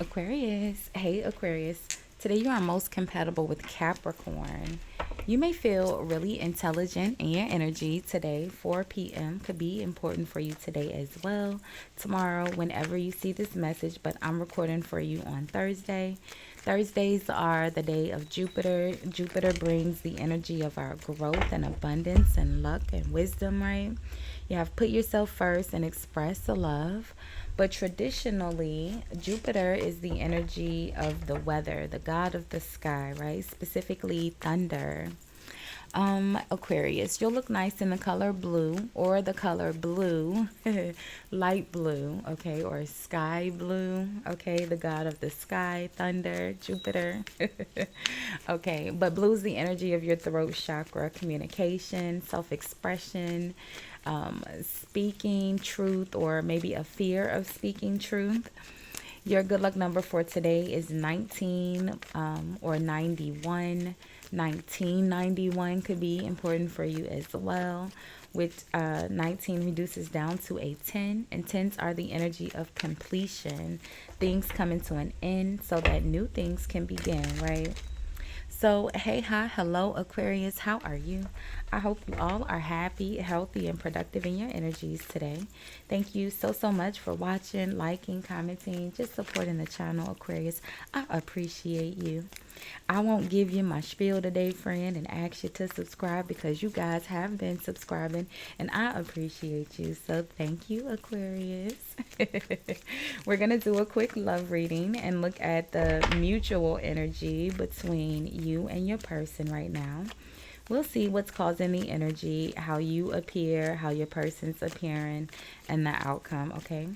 Aquarius. Hey, Aquarius. Today you are most compatible with Capricorn. You may feel really intelligent in your energy today. 4 p.m. could be important for you today as well. Tomorrow, whenever you see this message, but I'm recording for you on Thursday. Thursdays are the day of Jupiter. Jupiter brings the energy of our growth and abundance and luck and wisdom, right? You have put yourself first and express the love. But traditionally, Jupiter is the energy of the weather, the god of the sky, right? Specifically, thunder. Aquarius, you'll look nice in the color blue or the color blue, light blue, okay, or sky blue, okay, the god of the sky, thunder, Jupiter. Okay, but blue's the energy of your throat chakra, communication, self expression, speaking truth, or maybe a fear of speaking truth. Your good luck number for today is 19 or 91. 1991 could be important for you as well. With 19 reduces down to a 10, and 10s are the energy of completion. Things coming to an end so that new things can begin, right? So, hey, hi, hello, Aquarius. How are you? I hope you all are happy, healthy, and productive in your energies today. Thank you so much for watching, liking, commenting, just supporting the channel, Aquarius. I appreciate you. I won't give you my spiel today, friend, and ask you to subscribe because you guys have been subscribing, and I appreciate you. So, thank you, Aquarius. We're going to do a quick love reading and look at the mutual energy between you and your person right now. We'll see what's causing the energy, how you appear, how your person's appearing, and the outcome, okay?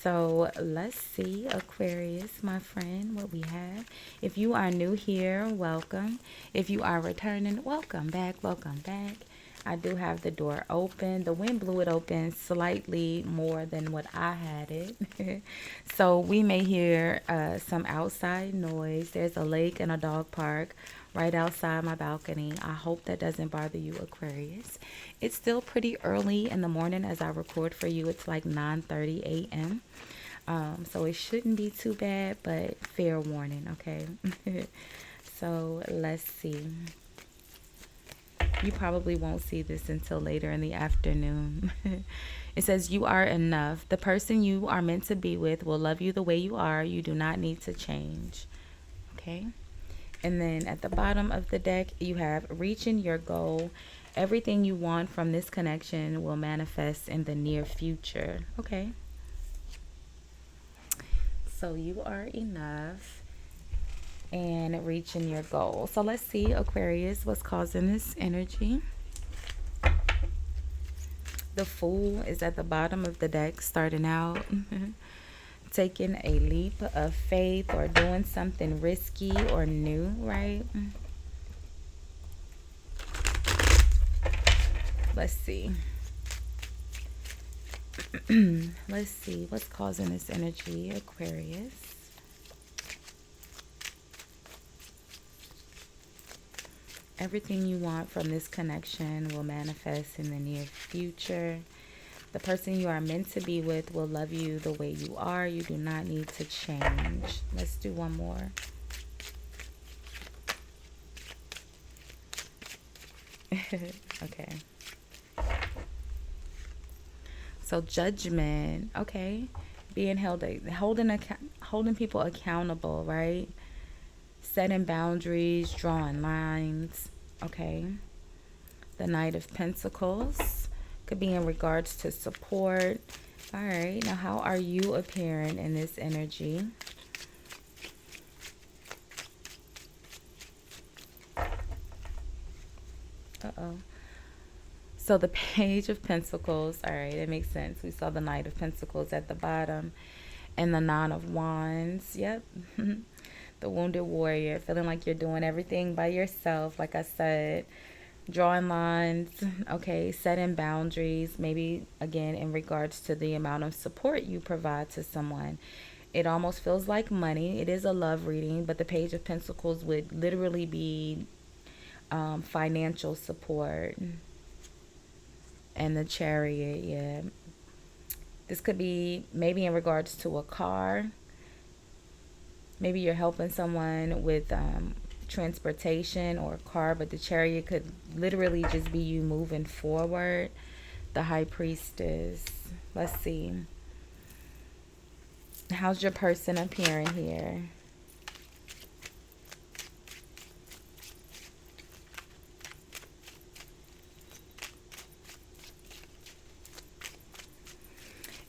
So let's see, Aquarius, my friend, what we have. If you are new here, welcome. If you are returning, welcome back, welcome back. I do have the door open. The wind blew it open slightly more than what I had it. So we may hear some outside noise. There's a lake and a dog park right outside my balcony. I hope that doesn't bother you, Aquarius. It's still pretty early in the morning as I record for you. It's like 9:30 a.m. So it shouldn't be too bad, but fair warning, okay? So let's see. You probably won't see this until later in the afternoon. It says, you are enough. The person you are meant to be with will love you the way you are. You do not need to change. Okay? And then at the bottom of the deck, you have reaching your goal. Everything you want from this connection will manifest in the near future. Okay? So you are enough and reaching your goal. So let's see, Aquarius, what's causing this energy. The Fool is at the bottom of the deck starting out. Taking a leap of faith or doing something risky or new, right? Let's see. Let's see what's causing this energy, Aquarius. Everything you want from this connection will manifest in the near future. The person you are meant to be with will love you the way you are. You do not need to change. Let's do one more. Okay. So judgment, okay. Being holding people accountable, right? Setting boundaries, drawing lines, okay. The Knight of Pentacles could be in regards to support. All right, now how are you appearing in this energy? Uh-oh. So the Page of Pentacles, all right, it makes sense. We saw the Knight of Pentacles at the bottom and the Nine of Wands. Yep. The Wounded Warrior, feeling like you're doing everything by yourself, like I said. Drawing lines, okay, setting boundaries, maybe again in regards to the amount of support you provide to someone. It almost feels like money. It is a love reading, but the Page of Pentacles would literally be financial support. And the Chariot, yeah. This could be maybe in regards to a car. Maybe you're helping someone with transportation or a car, but the Chariot could literally just be you moving forward. The High Priestess. Let's see. How's your person appearing here?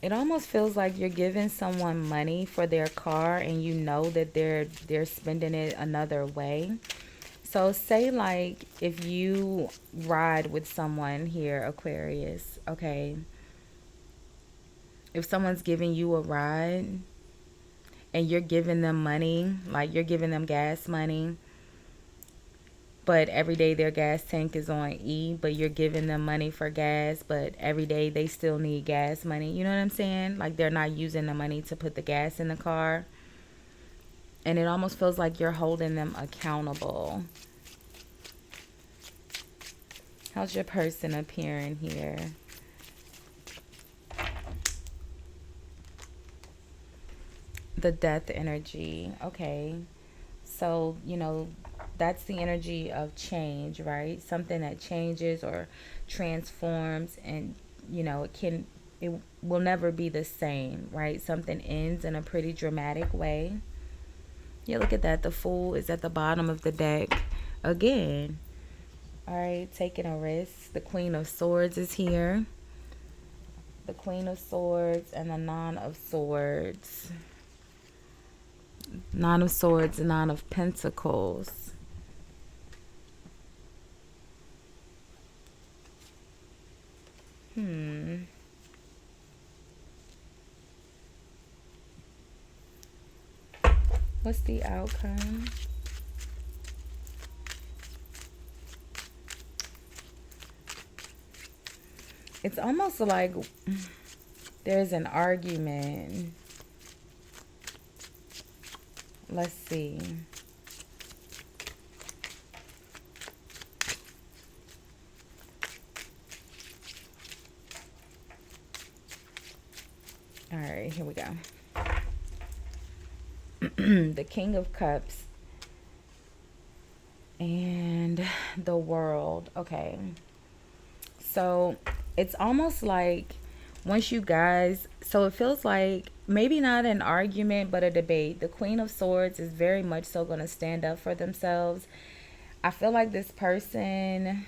It almost feels like you're giving someone money for their car and you know that they're spending it another way. So say like if you ride with someone here, Aquarius, okay? If someone's giving you a ride and you're giving them money, like you're giving them gas money, but every day their gas tank is on E, but you're giving them money for gas, but every day they still need gas money. You know what I'm saying? Like they're not using the money to put the gas in the car. And it almost feels like you're holding them accountable. How's your person appearing here? The Death energy. Okay. So, that's the energy of change, right? Something that changes or transforms, and it will never be the same, right? Something ends in a pretty dramatic way. Yeah, look at that. The Fool is at the bottom of the deck again. All right, taking a risk. The Queen of Swords is here. The Queen of Swords and the Nine of Swords. Nine of Swords, Nine of Pentacles. What's the outcome? It's almost like there's an argument. Let's see. All right, here we go. The King of Cups and the World. Okay. So it's almost like once you guys, so it feels like maybe not an argument, but a debate. The Queen of Swords is very much so going to stand up for themselves. I feel like this person,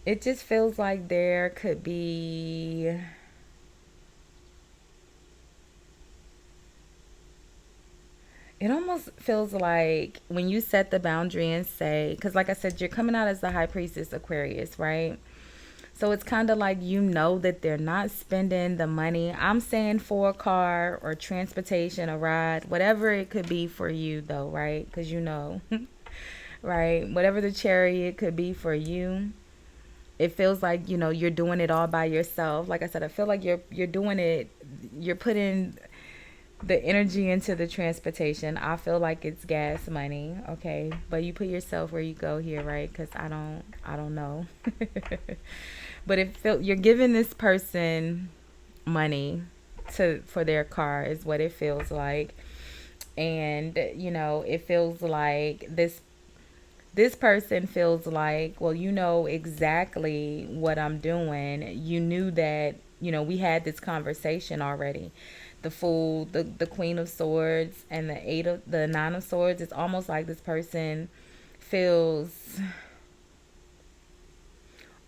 it just feels like there could be, it almost feels like when you set the boundary and say, because like I said, you're coming out as the High Priestess Aquarius, right? So it's kind of like that they're not spending the money. I'm saying for a car or transportation, a ride, whatever it could be for you though, right? Because right? Whatever the Chariot could be for you. It feels like, you're doing it all by yourself. Like I said, I feel like you're doing it, you're putting the energy into the transportation. I feel like it's gas money, okay? But you put yourself where you go here, right? Because I don't know. But you're giving this person money for their car is what it feels like. And it feels like this person feels like, well, you know exactly what I'm doing. You knew that, we had this conversation already. The Fool, the Queen of Swords, and the Nine of Swords. It's almost like this person feels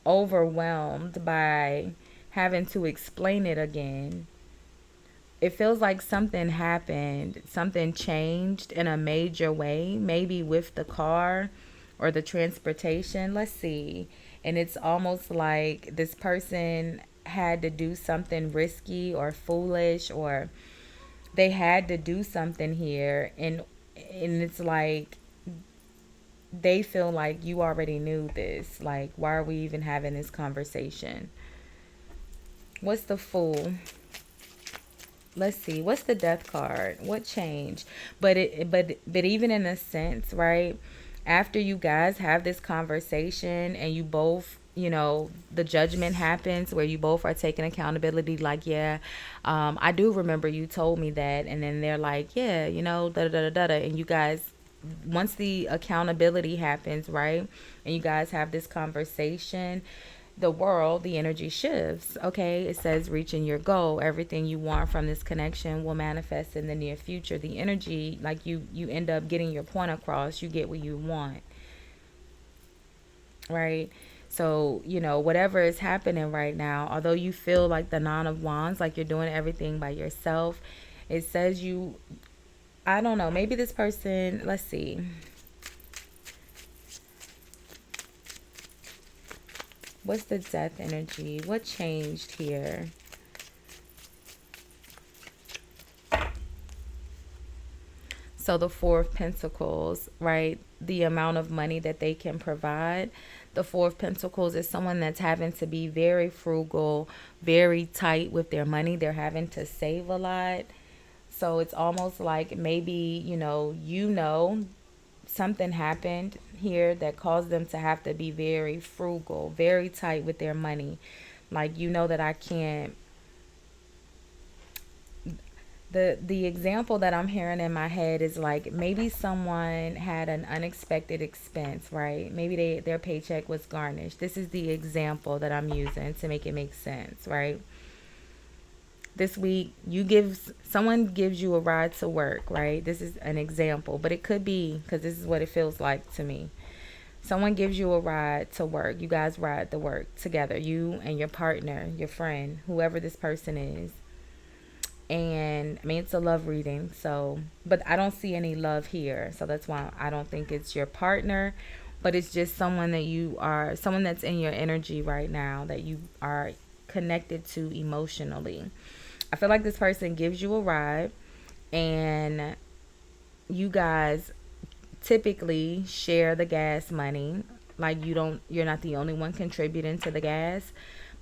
overwhelmed by having to explain it again. It feels like something happened, something changed in a major way, maybe with the car or the transportation. Let's see. And it's almost like this person had to do something risky or foolish, or they had to do something here, and it's like they feel like you already knew this. Like, why are we even having this conversation? What's the Fool? Let's see. What's the Death card? What changed? But even in a sense, right? After you guys have this conversation and you both, the judgment happens where you both are taking accountability, like, yeah, I do remember you told me that. And then they're like, yeah, da da da da da. And you guys, once the accountability happens, right, and you guys have this conversation, the energy shifts. Okay, it says reaching your goal, everything you want from this connection will manifest in the near future. The energy, like, you end up getting your point across, you get what you want, right? So, whatever is happening right now, although you feel like the Nine of Wands, like you're doing everything by yourself, it says I don't know, maybe this person, let's see. What's the death energy? What changed here? So the Four of Pentacles, right? The amount of money that they can provide. The Four of Pentacles is someone that's having to be very frugal, very tight with their money. They're having to save a lot. So it's almost like maybe, something happened here that caused them to have to be very frugal, very tight with their money. Like, that I can't. The example that I'm hearing in my head is like maybe someone had an unexpected expense, right? Maybe their paycheck was garnished. This is the example that I'm using to make it make sense, right? This week someone gives you a ride to work, right? This is an example, but it could be, because this is what it feels like to me. Someone gives you a ride to work. You guys ride to work together, you and your partner, your friend, whoever this person is. And I mean, it's a love reading, so, but I don't see any love here, so that's why I don't think it's your partner, but it's just someone that's in your energy right now, that you are connected to emotionally. I feel like this person gives you a ride, and you guys typically share the gas money. Like, you're not the only one contributing to the gas,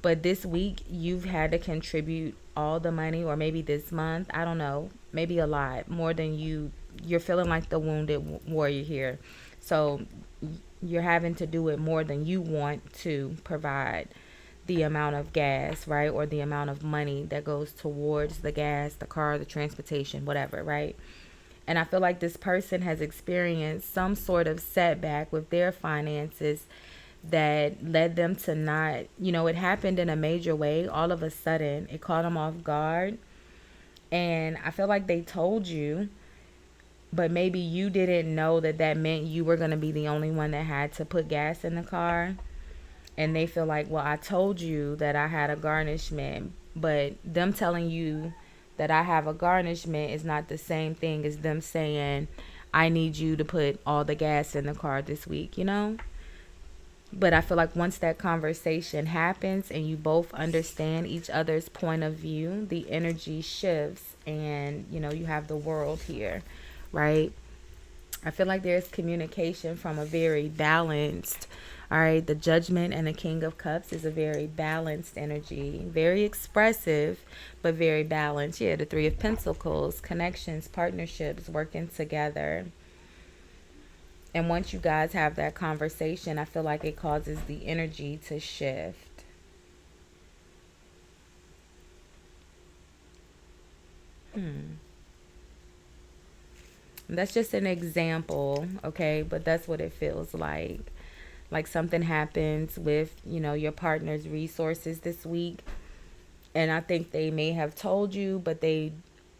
but this week you've had to contribute all the money, or maybe this month, I don't know, maybe a lot more than you're feeling like the wounded warrior here. So you're having to do it more than you want to provide the amount of gas, right? Or the amount of money that goes towards the gas, the car, the transportation, whatever, right? And I feel like this person has experienced some sort of setback with their finances that led them to not, it happened in a major way. All of a sudden, it caught them off guard. And I feel like they told you, but maybe you didn't know that meant you were going to be the only one that had to put gas in the car. And they feel like, well, I told you that I had a garnishment, but them telling you that I have a garnishment is not the same thing as them saying, I need you to put all the gas in the car this week, But I feel like once that conversation happens and you both understand each other's point of view, the energy shifts, and, you have the world here, right? I feel like there's communication from a very balanced, all right, the Judgment and the King of Cups is a very balanced energy, very expressive, but very balanced. Yeah, the Three of Pentacles, connections, partnerships, working together. And once you guys have that conversation, I feel like it causes the energy to shift. That's just an example, okay? But that's what it feels like. Like something happens with, your partner's resources this week. And I think they may have told you, but they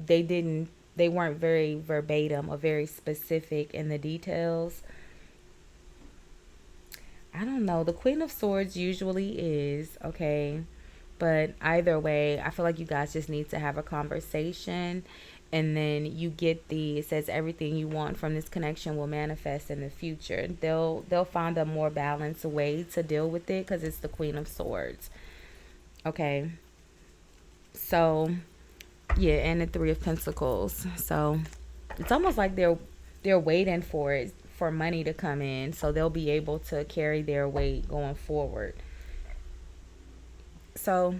didn't, they weren't very verbatim or very specific in the details. I don't know. The Queen of Swords usually is, okay? But either way, I feel like you guys just need to have a conversation, and then you get it says everything you want from this connection will manifest in the future. They'll find a more balanced way to deal with it, because it's the Queen of Swords. Okay. So, yeah, and the Three of Pentacles. So, it's almost like they're waiting for it, for money to come in, so they'll be able to carry their weight going forward. So,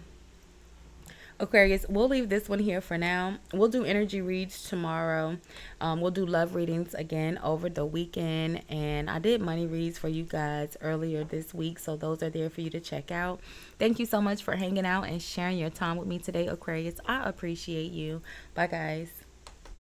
Aquarius, we'll leave this one here for now. We'll do energy reads tomorrow. We'll do love readings again over the weekend. And I did money reads for you guys earlier this week, so those are there for you to check out. Thank you so much for hanging out and sharing your time with me today, Aquarius. I appreciate you. Bye, guys.